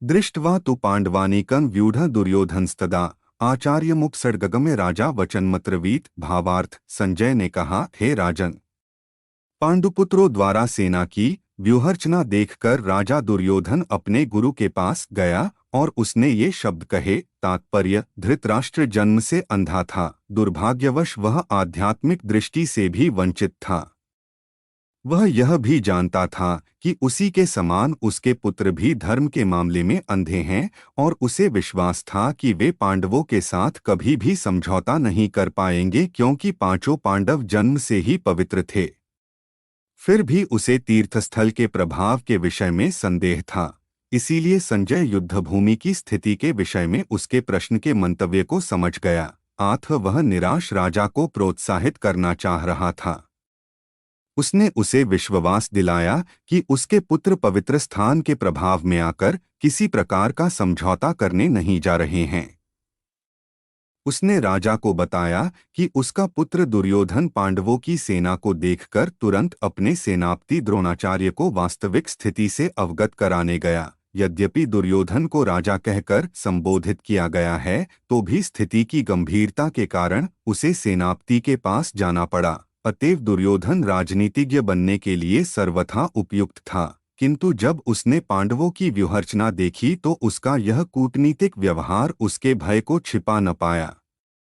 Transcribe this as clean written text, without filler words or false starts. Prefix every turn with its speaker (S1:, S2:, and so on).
S1: दृष्ट्वा तु पांडवानीकं व्यूढ़ दुर्योधनस्तदा आचार्यमुपसर्गगम्य राजा वचनमत्रवीत। भावार्थ, संजय ने कहा, हे राजन, पांडुपुत्रों द्वारा सेना की व्यूहरचना देखकर राजा दुर्योधन अपने गुरु के पास गया और उसने ये शब्द कहे। तात्पर्य, धृतराष्ट्र जन्म से अंधा था, दुर्भाग्यवश वह आध्यात्मिक दृष्टि से भी वंचित था। वह यह भी जानता था कि उसी के समान उसके पुत्र भी धर्म के मामले में अंधे हैं और उसे विश्वास था कि वे पांडवों के साथ कभी भी समझौता नहीं कर पाएंगे, क्योंकि पांचों पांडव जन्म से ही पवित्र थे। फिर भी उसे तीर्थस्थल के प्रभाव के विषय में संदेह था। इसीलिए संजय युद्धभूमि की स्थिति के विषय में उसके प्रश्न के मंतव्य को समझ गया, अतः वह निराश राजा को प्रोत्साहित करना चाह रहा था। उसने उसे विश्वास दिलाया कि उसके पुत्र पवित्र स्थान के प्रभाव में आकर किसी प्रकार का समझौता करने नहीं जा रहे हैं। उसने राजा को बताया कि उसका पुत्र दुर्योधन पांडवों की सेना को देखकर तुरंत अपने सेनापति द्रोणाचार्य को वास्तविक स्थिति से अवगत कराने गया। यद्यपि दुर्योधन को राजा कहकर संबोधित किया गया है, तो भी स्थिति की गंभीरता के कारण उसे सेनापति के पास जाना पड़ा। अतएव दुर्योधन राजनीतिज्ञ बनने के लिए सर्वथा उपयुक्त था, किंतु जब उसने पांडवों की व्यूहरचना देखी तो उसका यह कूटनीतिक व्यवहार उसके भय को छिपा न पाया।